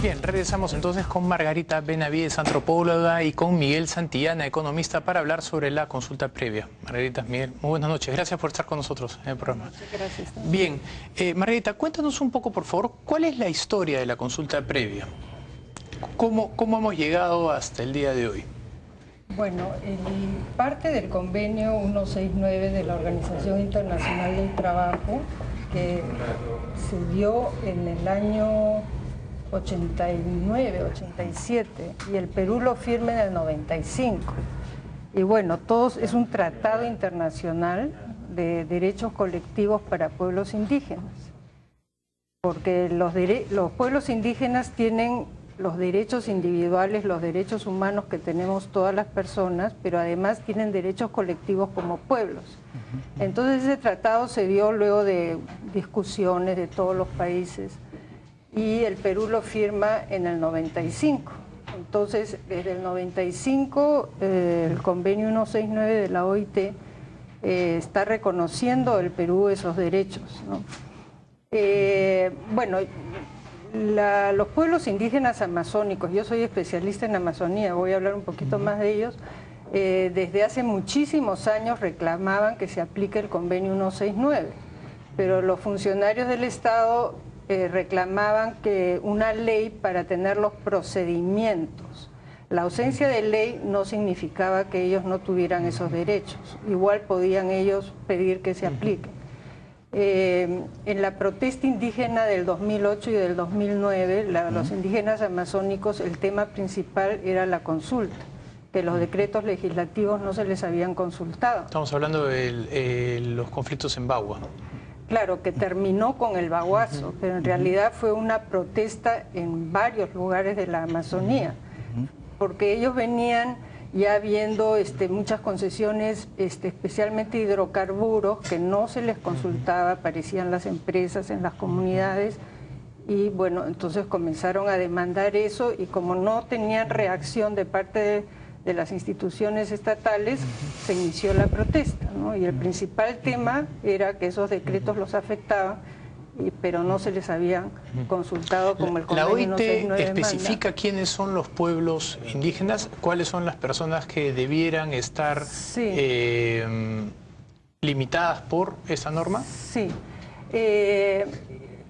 Bien, regresamos entonces con Margarita Benavides, antropóloga, y con Miguel Santillana, economista, para hablar sobre la consulta previa. Margarita, Miguel, muy buenas noches. Gracias por estar con nosotros en el programa. Muchas gracias. Bien, Margarita, cuéntanos un poco, por favor, ¿cuál es la historia de la consulta previa? ¿Cómo hemos llegado hasta el día de hoy? Bueno, parte del convenio 169 de la Organización Internacional del Trabajo, que se dio en el año 89, 87, y el Perú lo firma en el 95. Y bueno, es un tratado internacional de derechos colectivos para pueblos indígenas, porque los pueblos indígenas tienen los derechos individuales, los derechos humanos que tenemos todas las personas, pero además tienen derechos colectivos como pueblos. Entonces ese tratado se dio luego de discusiones de todos los países y el Perú lo firma en el 95. Entonces desde el 95 el convenio 169 de la OIT está reconociendo el Perú esos derechos, ¿no? Bueno, los pueblos indígenas amazónicos, yo soy especialista en Amazonía, voy a hablar un poquito más de ellos, desde hace muchísimos años reclamaban que se aplique el convenio 169, pero los funcionarios del Estado reclamaban que una ley para tener los procedimientos. La ausencia de ley no significaba que ellos no tuvieran esos derechos, igual podían ellos pedir que se aplique. En la protesta indígena del 2008 y del 2009, los indígenas amazónicos, el tema principal era la consulta, que los decretos legislativos no se les habían consultado. Estamos hablando de los conflictos en Bagua. Claro, que terminó con el baguazo, pero en realidad fue una protesta en varios lugares de la Amazonía, porque ellos venían ya viendo muchas concesiones, especialmente hidrocarburos, que no se les consultaba, aparecían las empresas en las comunidades, y bueno, entonces comenzaron a demandar eso, y como no tenían reacción de parte de las instituciones estatales, se inició la protesta, ¿no? Y el principal tema era que esos decretos los afectaban, pero no se les habían consultado como el convenio 169 ¿La OIT especifica quiénes son los pueblos indígenas? ¿Cuáles son las personas que debieran estar limitadas por esa norma? Sí.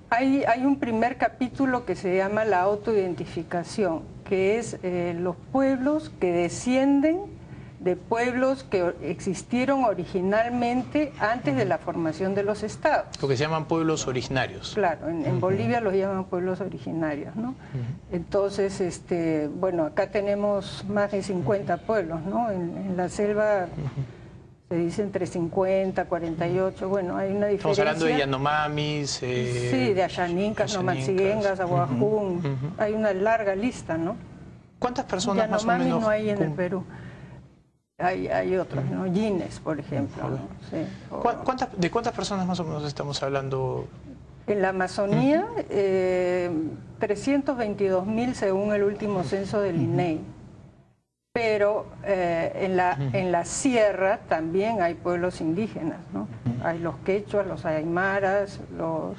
Hay un primer capítulo que se llama la autoidentificación, que es los pueblos que descienden de pueblos que existieron originalmente antes de la formación de los estados. Lo que se llaman pueblos originarios. Claro, en Bolivia los llaman pueblos originarios, ¿no? Entonces, bueno, acá tenemos más de 50 pueblos, ¿no? En la selva se dice entre 50, 48, bueno, hay una diferencia. Estamos hablando de Yanomamis. Sí, de Ayaninkas, Nomatziguengas, Aguajún, hay una larga lista, ¿no? ¿Cuántas personas más o Yanomami menos? No hay en el Perú. Hay otros, ¿no? Yines, por ejemplo, ¿no? Sí. ¿De cuántas personas más o menos estamos hablando? En la Amazonía, 322.000 según el último censo del INEI. Pero en la sierra también hay pueblos indígenas, ¿no? Hay los quechuas, los aymaras, los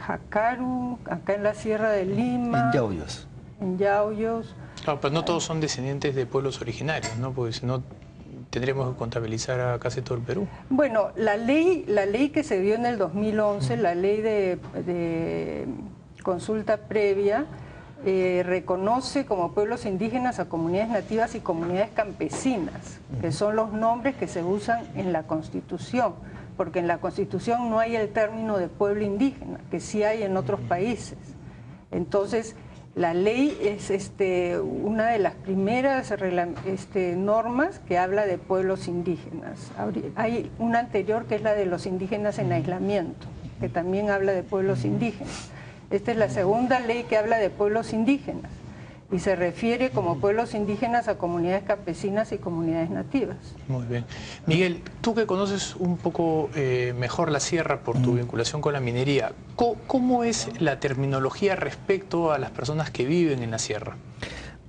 jacaru, acá en la sierra de Lima. En Yauyos. Claro, pero no todos son descendientes de pueblos originarios, ¿no? Porque si no tendríamos que contabilizar a casi todo el Perú. Bueno, la ley que se dio en el 2011, la ley de consulta previa, reconoce como pueblos indígenas a comunidades nativas y comunidades campesinas, que son los nombres que se usan en la Constitución, porque en la Constitución no hay el término de pueblo indígena, que sí hay en otros países. Entonces, la ley es una de las primeras normas que habla de pueblos indígenas. Hay una anterior que es la de los indígenas en aislamiento, que también habla de pueblos indígenas. Esta es la segunda ley que habla de pueblos indígenas y se refiere como pueblos indígenas a comunidades campesinas y comunidades nativas. Muy bien. Miguel, tú que conoces un poco mejor la sierra por tu vinculación con la minería, ¿cómo es la terminología respecto a las personas que viven en la sierra?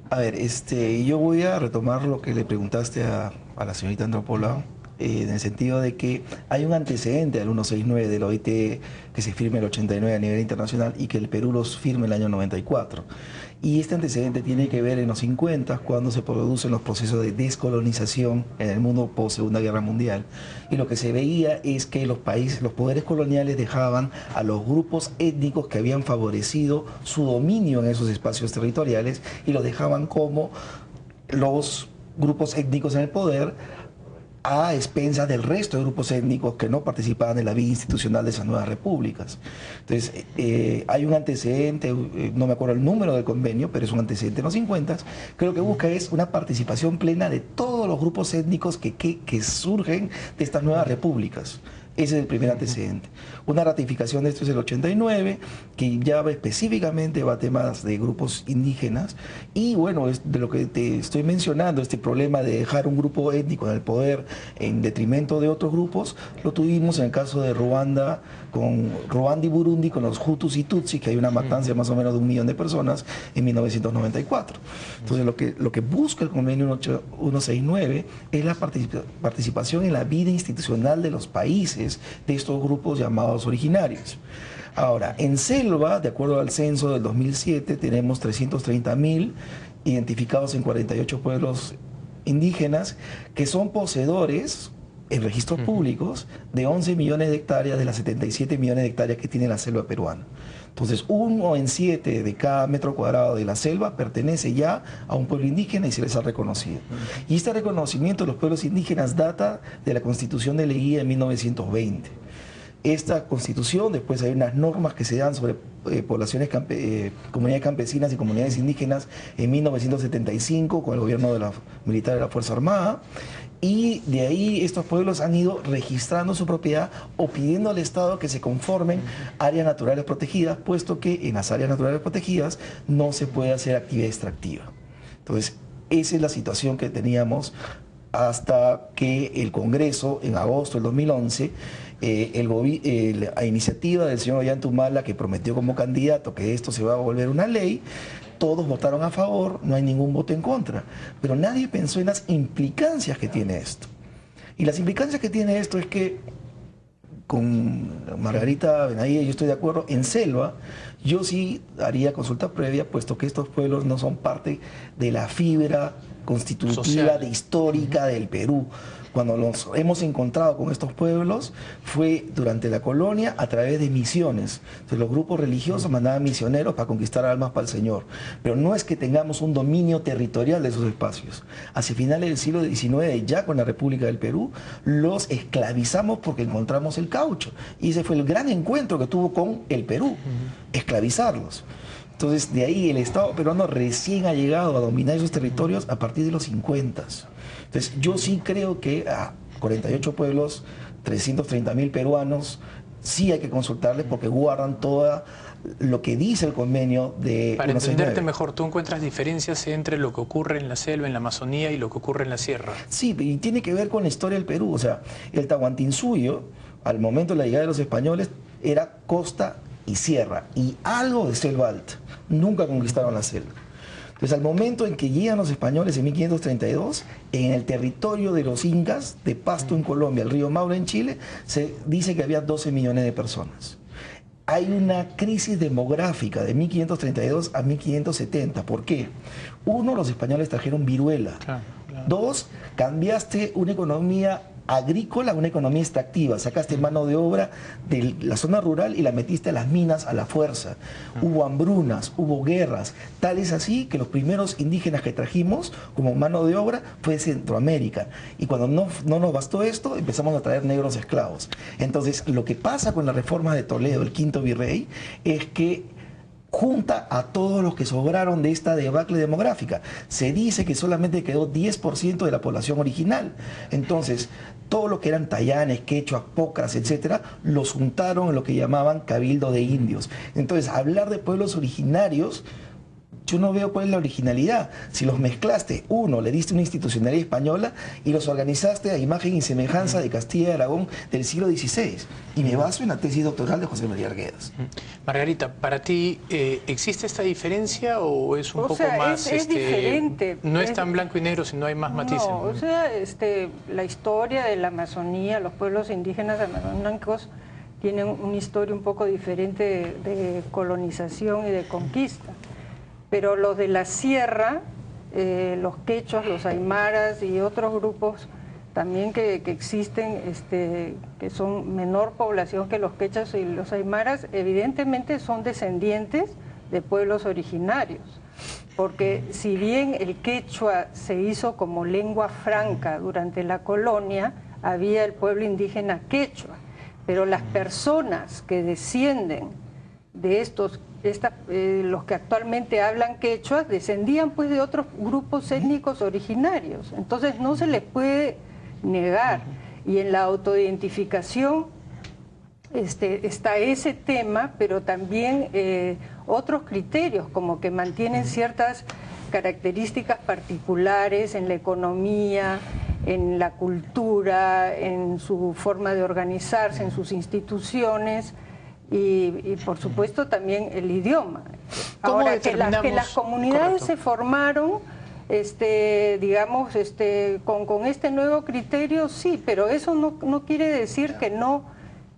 A ver, yo voy a retomar lo que le preguntaste a la señorita antropóloga en el sentido de que hay un antecedente al 169 del OIT que se firma el 89 a nivel internacional y que el Perú los firma el año 94. Y este antecedente tiene que ver en los 50, cuando se producen los procesos de descolonización en el mundo post Segunda Guerra Mundial. Y lo que se veía es que los países, los poderes coloniales dejaban a los grupos étnicos que habían favorecido su dominio en esos espacios territoriales y los dejaban como los grupos étnicos en el poder, a expensas del resto de grupos étnicos que no participaban en la vida institucional de esas nuevas repúblicas. Entonces, hay un antecedente, no me acuerdo el número del convenio, pero es un antecedente en los 50, que lo que busca es una participación plena de todos los grupos étnicos que surgen de estas nuevas repúblicas. Ese es el primer antecedente. Una ratificación de esto es el 89, que ya específicamente va a temas de grupos indígenas. Y bueno, es de lo que te estoy mencionando, este problema de dejar un grupo étnico en el poder en detrimento de otros grupos, lo tuvimos en el caso de Ruanda y Burundi, con los Hutus y Tutsis, que hay una matanza de más o menos de 1 millón de personas en 1994. Entonces, lo que busca el convenio 169 es la participación en la vida institucional de los países de estos grupos llamados originarios. Ahora, en selva, de acuerdo al censo del 2007, tenemos 330.000 identificados en 48 pueblos indígenas que son poseedores en registros públicos de 11 millones de hectáreas de las 77 millones de hectáreas que tiene la selva peruana. Entonces, 1 en 7 de cada metro cuadrado de la selva pertenece ya a un pueblo indígena y se les ha reconocido. Y este reconocimiento de los pueblos indígenas data de la Constitución de Leguía de 1920. Esta constitución, después hay unas normas que se dan sobre comunidades campesinas y comunidades indígenas en 1975 con el gobierno de la militar de la Fuerza Armada. Y de ahí estos pueblos han ido registrando su propiedad o pidiendo al Estado que se conformen áreas naturales protegidas, puesto que en las áreas naturales protegidas no se puede hacer actividad extractiva. Entonces, esa es la situación que teníamos hasta que el Congreso, en agosto del 2011, a iniciativa del señor Ollantumala, que prometió como candidato que esto se va a volver una ley, todos votaron a favor, no hay ningún voto en contra. Pero nadie pensó en las implicancias que tiene esto. Y las implicancias que tiene esto es que, con Margarita Benavides, yo estoy de acuerdo, en selva, yo sí haría consulta previa, puesto que estos pueblos no son parte de la fibra constitutiva, histórica del Perú. Cuando nos hemos encontrado con estos pueblos fue durante la colonia a través de misiones. Entonces, los grupos religiosos mandaban misioneros para conquistar almas para el Señor. Pero no es que tengamos un dominio territorial de esos espacios. Hacia finales del siglo XIX, ya con la República del Perú, los esclavizamos porque encontramos el caucho. Y ese fue el gran encuentro que tuvo con el Perú, esclavizarlos. Entonces, de ahí el Estado peruano recién ha llegado a dominar esos territorios a partir de los 50. Entonces, yo sí creo que a 48 pueblos, 330.000 peruanos, sí hay que consultarles porque guardan todo lo que dice el convenio de... Para entenderte mejor, ¿tú encuentras diferencias entre lo que ocurre en la selva, en la Amazonía, y lo que ocurre en la sierra? Sí, y tiene que ver con la historia del Perú. O sea, el Tahuantinsuyo, al momento de la llegada de los españoles, era costa y sierra, y algo de selva alta. Nunca conquistaron la selva. Entonces, al momento en que llegan los españoles en 1532, en el territorio de los incas, de Pasto en Colombia, el río Maule en Chile, se dice que había 12 millones de personas. Hay una crisis demográfica de 1532 a 1570. ¿Por qué? 1, los españoles trajeron viruela. Claro. 2, cambiaste una economía agrícola, una economía extractiva, sacaste mano de obra de la zona rural y la metiste a las minas a la fuerza. Hubo hambrunas, hubo guerras, tal es así que los primeros indígenas que trajimos como mano de obra fue de Centroamérica. Y cuando no nos bastó esto, empezamos a traer negros esclavos. Entonces, lo que pasa con la reforma de Toledo, el quinto virrey, es que junta a todos los que sobraron de esta debacle demográfica. Se dice que solamente quedó 10% de la población original. Entonces, todo lo que eran tayanes, quechuas, pocras, etcétera, los juntaron en lo que llamaban cabildo de indios. Entonces, hablar de pueblos originarios Yo no veo cuál es la originalidad. Si los mezclaste, uno, le diste una institucionalidad española y los organizaste a imagen y semejanza de Castilla y Aragón del siglo XVI. Y me baso en la tesis doctoral de José María Arguedas. Margarita, ¿para ti existe esta diferencia o es un poco más... es diferente. No es tan blanco y negro, sino hay más matices? No, o sea, la historia de la Amazonía, los pueblos indígenas amazónicos tienen una historia un poco diferente de colonización y de conquista. Pero los de la sierra, los quechos, los aymaras y otros grupos también que existen, que son menor población que los quechos y los aymaras, evidentemente son descendientes de pueblos originarios. Porque si bien el quechua se hizo como lengua franca durante la colonia, había el pueblo indígena quechua, pero las personas que descienden de los que actualmente hablan quechua, descendían pues de otros grupos étnicos originarios. Entonces no se les puede negar. Y en la autoidentificación está ese tema, pero también otros criterios, como que mantienen ciertas características particulares en la economía, en la cultura, en su forma de organizarse, en sus instituciones. Y por supuesto también el idioma. Ahora, que las comunidades se formaron, digamos, con este nuevo criterio, sí, pero eso no quiere decir que no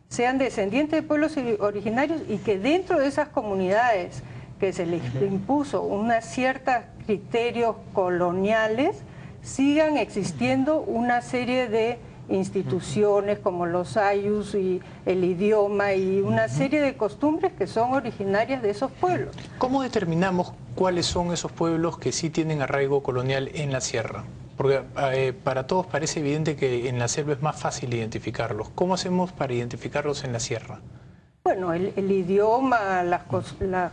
sean descendientes de pueblos originarios y que dentro de esas comunidades que se les impuso unos ciertos criterios coloniales, sigan existiendo una serie de instituciones como los ayllus y el idioma y una serie de costumbres que son originarias de esos pueblos. ¿Cómo determinamos cuáles son esos pueblos que sí tienen arraigo colonial en la sierra? Porque para todos parece evidente que en la selva es más fácil identificarlos. ¿Cómo hacemos para identificarlos en la sierra? Bueno, el idioma, las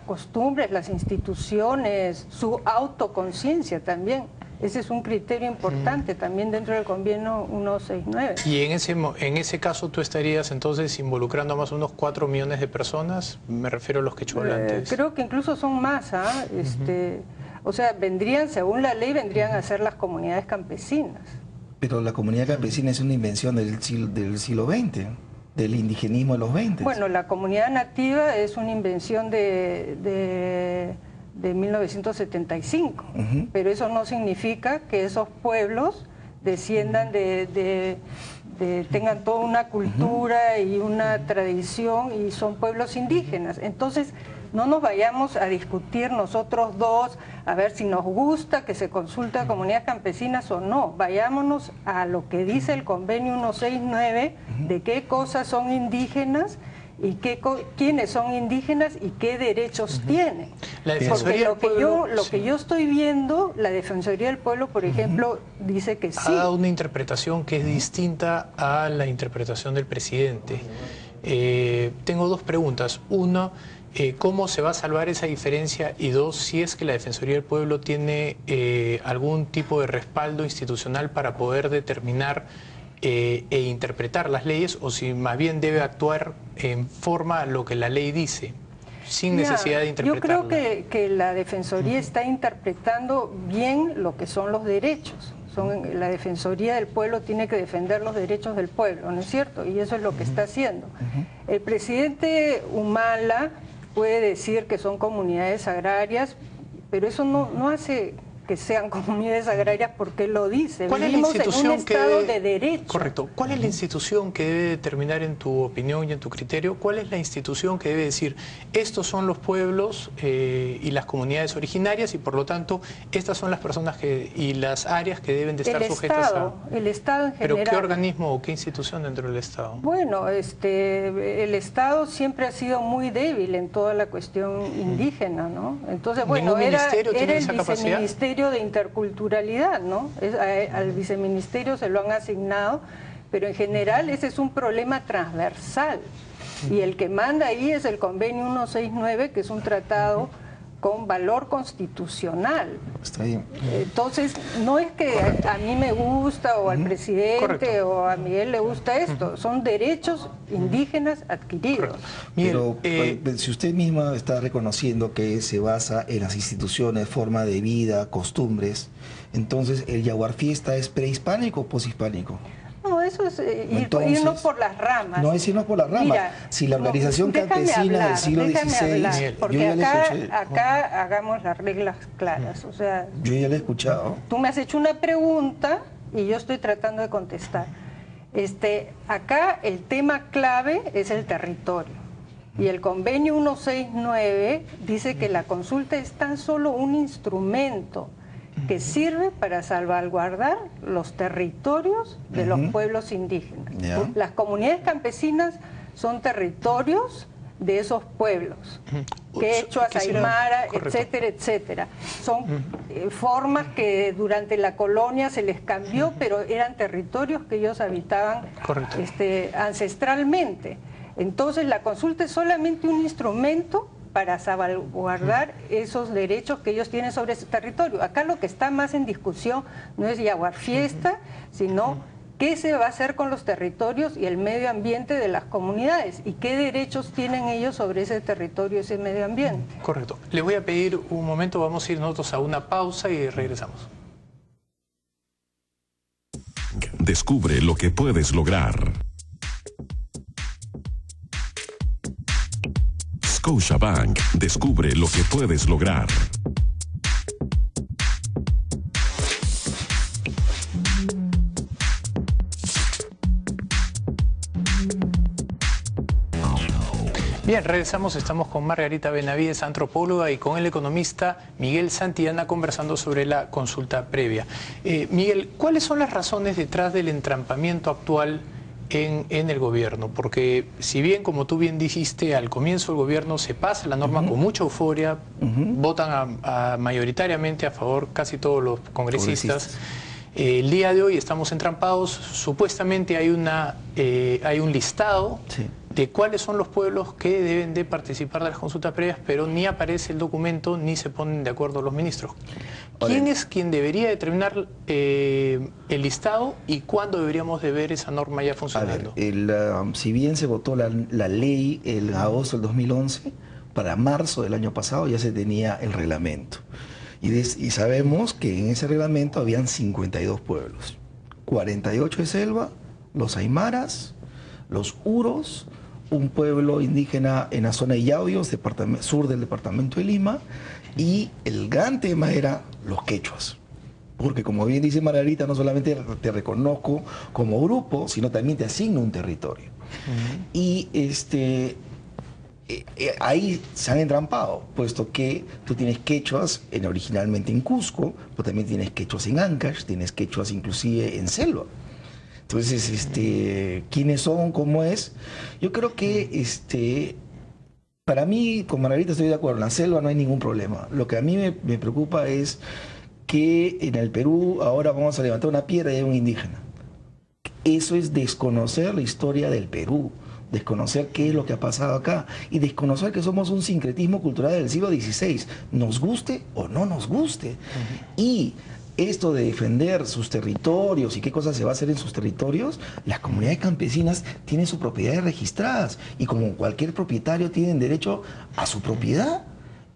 costumbres, las instituciones, su autoconciencia también. Ese es un criterio importante también dentro del convenio 169. Y en ese caso tú estarías entonces involucrando a más o menos 4 millones de personas, me refiero a los quechohablantes. Creo que incluso son más, o sea, según la ley, vendrían a ser las comunidades campesinas. Pero la comunidad campesina es una invención del siglo XX, del indigenismo de los 20. Bueno, la comunidad nativa es una invención de 1975, pero eso no significa que esos pueblos desciendan tengan toda una cultura y una tradición y son pueblos indígenas. Entonces, no nos vayamos a discutir nosotros dos, a ver si nos gusta que se consulte a comunidades campesinas o no. Vayámonos a lo que dice el convenio 169, de qué cosas son indígenas y quiénes son indígenas y qué derechos tienen. Porque lo que yo estoy viendo, la Defensoría del Pueblo, por ejemplo, dice que sí. Ha dado una interpretación que es distinta a la interpretación del presidente. Tengo 2 preguntas. Una, ¿cómo se va a salvar esa diferencia? Y 2, si es que la Defensoría del Pueblo tiene algún tipo de respaldo institucional para poder determinar e interpretar las leyes, o si más bien debe actuar en forma a lo que la ley dice, sin necesidad de interpretarla. Yo creo que la Defensoría está interpretando bien lo que son los derechos. La Defensoría del Pueblo tiene que defender los derechos del pueblo, ¿no es cierto? Y eso es lo que está haciendo. El presidente Humala puede decir que son comunidades agrarias, pero eso no hace que sean comunidades agrarias porque él lo dice. ¿Cuál Vivimos es la institución en un estado de derecho. Correcto. ¿Cuál es la institución que debe determinar, en tu opinión y en tu criterio, cuál es la institución que debe decir estos son los pueblos y las comunidades originarias y por lo tanto estas son las personas y las áreas que deben de estar sujetas a... El Estado en general. ¿Pero qué organismo o qué institución dentro del Estado? Bueno, el Estado siempre ha sido muy débil en toda la cuestión indígena, ¿no? Entonces, bueno, era el viceministerio de interculturalidad, ¿no? Al viceministerio se lo han asignado, pero en general ese es un problema transversal y el que manda ahí es el convenio 169, que es un tratado con valor constitucional. Está bien. Entonces, no es que a mí me gusta o al presidente Correcto. o a Miguel le gusta esto, son derechos indígenas adquiridos. Miguel, Pero si usted misma está reconociendo que se basa en las instituciones, forma de vida, costumbres, entonces ¿el Yaguar Fiesta es prehispánico o poshispánico? No, eso es Entonces, irnos por las ramas. No es irnos por las ramas. Mira, Si la organización déjame campesina hablar, del siglo déjame XVI, hablar, Miguel, porque yo ya le escuché. acá hagamos las reglas claras. O sea, Yo ya le he escuchado. tú me has hecho una pregunta y yo estoy tratando de contestar. Acá el tema clave es el territorio. Y el convenio 169 dice que la consulta es tan solo un instrumento que sirve para salvaguardar los territorios de los pueblos indígenas. Ya. Las comunidades campesinas son territorios de esos pueblos. Quechuas, aymara, Correcto. etcétera, etcétera. Son formas que durante la colonia se les cambió, pero eran territorios que ellos habitaban Correcto. ancestralmente. Entonces la consulta es solamente un instrumento para salvaguardar esos derechos que ellos tienen sobre ese territorio. Acá lo que está más en discusión no es Yaguar Fiesta, sino qué se va a hacer con los territorios y el medio ambiente de las comunidades y qué derechos tienen ellos sobre ese territorio y ese medio ambiente. correcto. Les voy a pedir un momento, vamos a ir nosotros a una pausa y regresamos. Descubre lo que puedes lograr. Scotiabank, descubre lo que puedes lograr. Bien, regresamos, estamos con Margarita Benavides, antropóloga, y con el economista Miguel Santillana conversando sobre la consulta previa. Miguel, ¿cuáles son las razones detrás del entrampamiento actual en el gobierno? Porque si bien, como tú bien dijiste, al comienzo el gobierno se pasa la norma con mucha euforia, votan mayoritariamente a favor casi todos los congresistas. El día de hoy estamos entrampados, supuestamente hay un listado de cuáles son los pueblos que deben de participar de las consultas previas, pero ni aparece el documento ni se ponen de acuerdo los ministros. ¿Quién es quien debería determinar el listado y cuándo deberíamos de ver esa norma ya funcionando? A ver, si bien se votó la ley en agosto del 2011, para marzo del año pasado ya se tenía el reglamento. Y sabemos que en ese reglamento habían 52 pueblos. 48 de selva, los aymaras, los uros, un pueblo indígena en la zona de Yauyos, sur del departamento de Lima, y el gran tema era los quechuas. Porque como bien dice Margarita, no solamente te reconozco como grupo, sino también te asigno un territorio. Y ahí se han entrampado, puesto que tú tienes quechuas originalmente en Cusco, pero también tienes quechuas en Ancash, tienes quechuas inclusive en selva. Entonces, ¿quiénes son? ¿Cómo es? Yo creo que, para mí, con Margarita estoy de acuerdo, en la selva no hay ningún problema. Lo que a mí me preocupa es que en el Perú ahora vamos a levantar una piedra y hay un indígena. Eso es desconocer la historia del Perú, desconocer qué es lo que ha pasado acá y desconocer que somos un sincretismo cultural del siglo XVI, nos guste o no nos guste. Y esto de defender sus territorios y qué cosas se va a hacer en sus territorios, las comunidades campesinas tienen sus propiedades registradas y como cualquier propietario tienen derecho a su propiedad.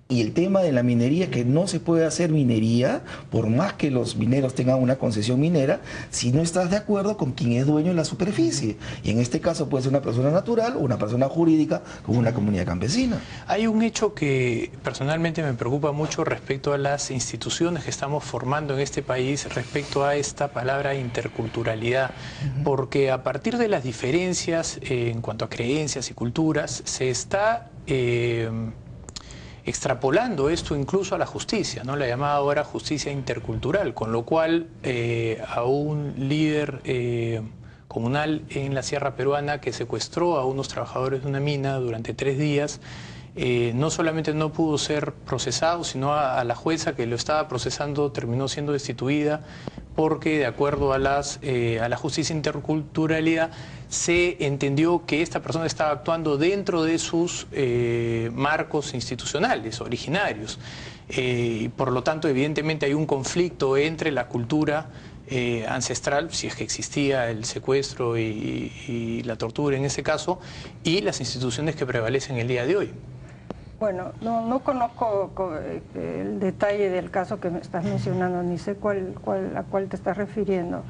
Y el tema de la minería, que no se puede hacer minería, por más que los mineros tengan una concesión minera, si no estás de acuerdo con quien es dueño de la superficie. Y en este caso puede ser una persona natural o una persona jurídica como una comunidad campesina. Hay un hecho que personalmente me preocupa mucho respecto a las instituciones que estamos formando en este país, respecto a esta palabra interculturalidad, porque a partir de las diferencias en cuanto a creencias y culturas, se está extrapolando esto incluso a la justicia, ¿no? La llamada ahora justicia intercultural, con lo cual a un líder comunal en la sierra peruana que secuestró a unos trabajadores de una mina durante 3 días, no solamente no pudo ser procesado, sino a la jueza que lo estaba procesando terminó siendo destituida porque de acuerdo a la justicia interculturalidad se entendió que esta persona estaba actuando dentro de sus marcos institucionales originarios. Por lo tanto, evidentemente hay un conflicto entre la cultura ancestral, si es que existía el secuestro y la tortura en ese caso, y las instituciones que prevalecen el día de hoy. Bueno, no conozco el detalle del caso que me estás mencionando, ni sé a cuál te estás refiriendo,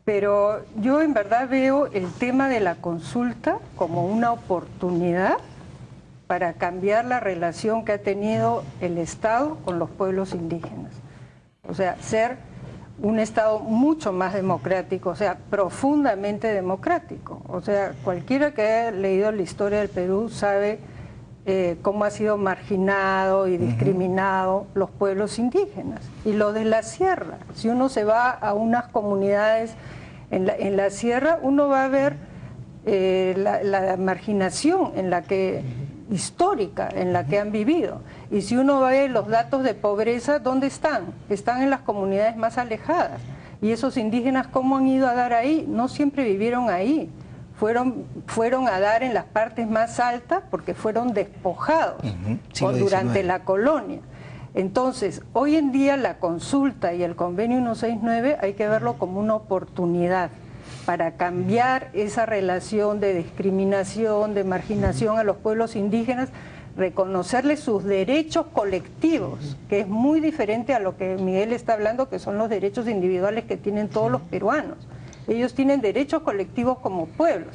pero yo en verdad veo el tema de la consulta como una oportunidad para cambiar la relación que ha tenido el Estado con los pueblos indígenas. O sea, ser un Estado mucho más democrático, o sea, profundamente democrático. O sea, cualquiera que haya leído la historia del Perú sabe cómo ha sido marginado y discriminado los pueblos indígenas. Y lo de la sierra, si uno se va a unas comunidades en la sierra, uno va a ver la marginación histórica en la que han vivido. Y si uno ve los datos de pobreza, ¿dónde están? Están en las comunidades más alejadas. Y esos indígenas, ¿cómo han ido a dar ahí? No siempre vivieron ahí. Fueron a dar en las partes más altas porque fueron despojados durante la colonia. Entonces, hoy en día la consulta y el convenio 169 hay que verlo como una oportunidad para cambiar esa relación de discriminación, de marginación a los pueblos indígenas, reconocerles sus derechos colectivos, que es muy diferente a lo que Miguel está hablando, que son los derechos individuales que tienen todos los peruanos. Ellos tienen derechos colectivos como pueblos.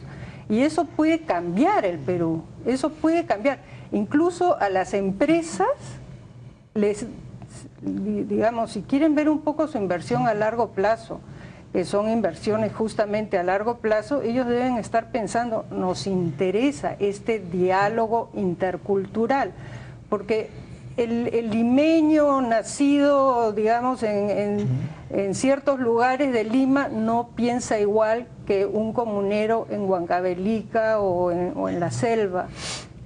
Y eso puede cambiar el Perú, eso puede cambiar. Incluso a las empresas, digamos, si quieren ver un poco su inversión a largo plazo, que son inversiones justamente a largo plazo, ellos deben estar pensando, nos interesa este diálogo intercultural, porque el limeño nacido, digamos, en ciertos lugares de Lima no piensa igual que un comunero en Huancavelica o en la selva,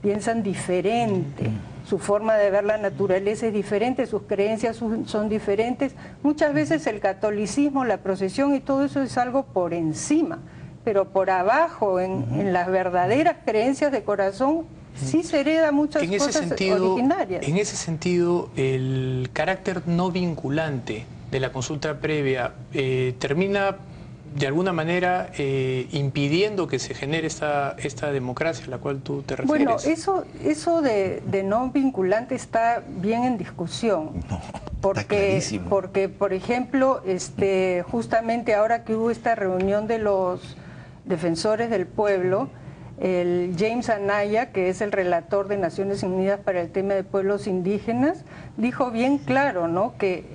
piensan diferente. Su forma de ver la naturaleza es diferente, sus creencias son diferentes. Muchas veces el catolicismo, la procesión y todo eso es algo por encima, pero por abajo, en las verdaderas creencias de corazón, sí se hereda muchas cosas originarias. En ese sentido, el carácter no vinculante de la consulta previa termina de alguna manera impidiendo que se genere esta democracia a la cual tú te refieres. Bueno, eso de no vinculante está bien en discusión. No, porque, por ejemplo, justamente ahora que hubo esta reunión de los defensores del pueblo, el James Anaya, que es el relator de Naciones Unidas para el tema de pueblos indígenas, dijo bien claro, ¿no?, que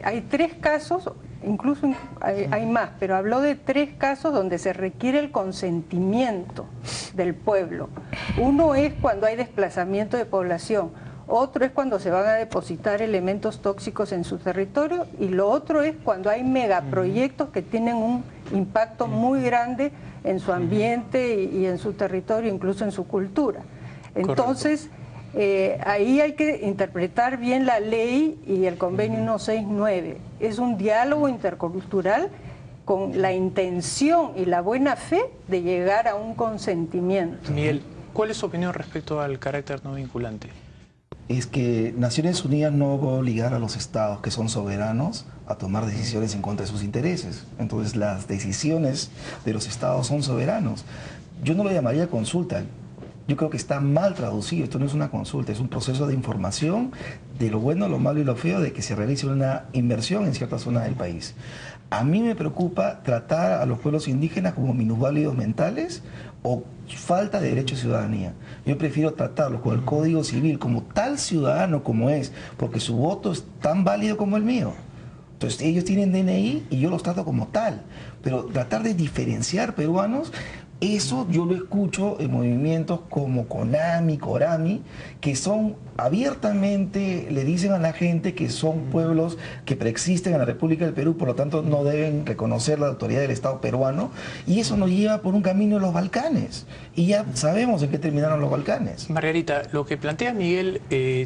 hay 3 casos, incluso hay más, pero habló de 3 casos donde se requiere el consentimiento del pueblo. Uno es cuando hay desplazamiento de población, otro es cuando se van a depositar elementos tóxicos en su territorio, y lo otro es cuando hay megaproyectos que tienen un impacto muy grande en su ambiente y en su territorio, incluso en su cultura. Entonces, ahí hay que interpretar bien la ley y el convenio 169. Es un diálogo intercultural con la intención y la buena fe de llegar a un consentimiento. Miguel, ¿cuál es su opinión respecto al carácter no vinculante? Es que Naciones Unidas no va a obligar a los estados que son soberanos a tomar decisiones en contra de sus intereses. Entonces las decisiones de los estados son soberanos. Yo no lo llamaría consulta. Yo creo que está mal traducido. Esto no es una consulta, es un proceso de información de lo bueno, lo malo y lo feo de que se realice una inversión en ciertas zonas del país. A mí me preocupa tratar a los pueblos indígenas como minusválidos mentales o falta de derecho a ciudadanía. Yo prefiero tratarlos con el Código Civil como tal ciudadano como es, porque su voto es tan válido como el mío. Entonces ellos tienen DNI y yo los trato como tal. Pero tratar de diferenciar peruanos, Eso yo lo escucho en movimientos como CONAMI, CORAMI, que son abiertamente, le dicen a la gente que son pueblos que preexisten en la República del Perú, por lo tanto no deben reconocer la autoridad del Estado peruano, y eso nos lleva por un camino de los Balcanes. Y ya sabemos en qué terminaron los Balcanes. Margarita, lo que plantea Miguel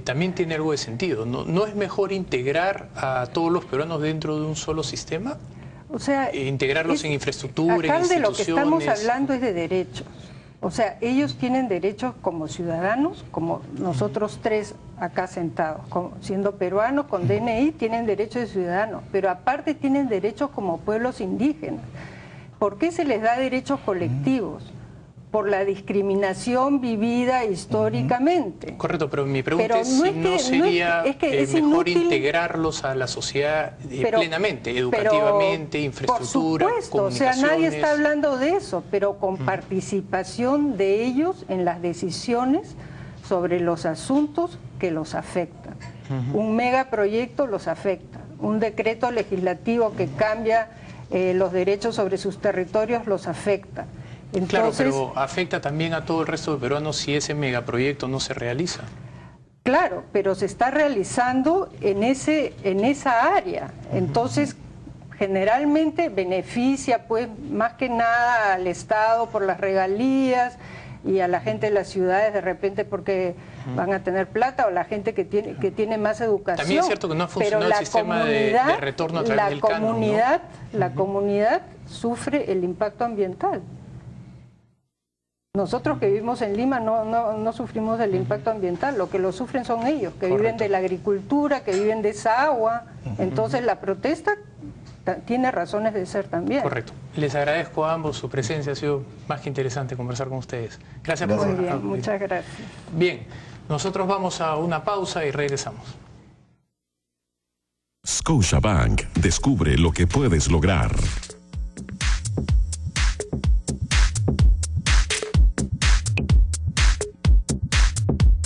también tiene algo de sentido. ¿No es mejor integrar a todos los peruanos dentro de un solo sistema? O sea, integrarlos en infraestructura, acá en instituciones. De lo que estamos hablando es de derechos. O sea, ellos tienen derechos como ciudadanos, como nosotros tres acá sentados, siendo peruanos con DNI, tienen derechos de ciudadanos, pero aparte tienen derechos como pueblos indígenas. ¿Por qué se les da derechos colectivos? Por la discriminación vivida históricamente. Correcto, pero mi pregunta es si no sería mejor integrarlos a la sociedad plenamente, educativamente, infraestructura, por supuesto, o sea, nadie está hablando de eso, pero con participación de ellos en las decisiones sobre los asuntos que los afectan. Un megaproyecto los afecta, un decreto legislativo que cambia los derechos sobre sus territorios los afecta. Entonces, claro, pero afecta también a todo el resto de peruanos si ese megaproyecto no se realiza. Claro, pero se está realizando en esa área. Entonces, generalmente beneficia, pues, más que nada al Estado por las regalías y a la gente de las ciudades de repente porque van a tener plata, o la gente que tiene más educación. También es cierto que no ha funcionado el sistema de retorno a través del canon, ¿no? La comunidad sufre el impacto ambiental. Nosotros que vivimos en Lima no sufrimos del impacto ambiental, lo que lo sufren son ellos, que viven de la agricultura, que viven de esa agua. Entonces la protesta tiene razones de ser también. Correcto. Les agradezco a ambos su presencia, ha sido más que interesante conversar con ustedes. Gracias por Muy bien, muchas gracias. Bien, nosotros vamos a una pausa y regresamos. Scotiabank, descubre lo que puedes lograr.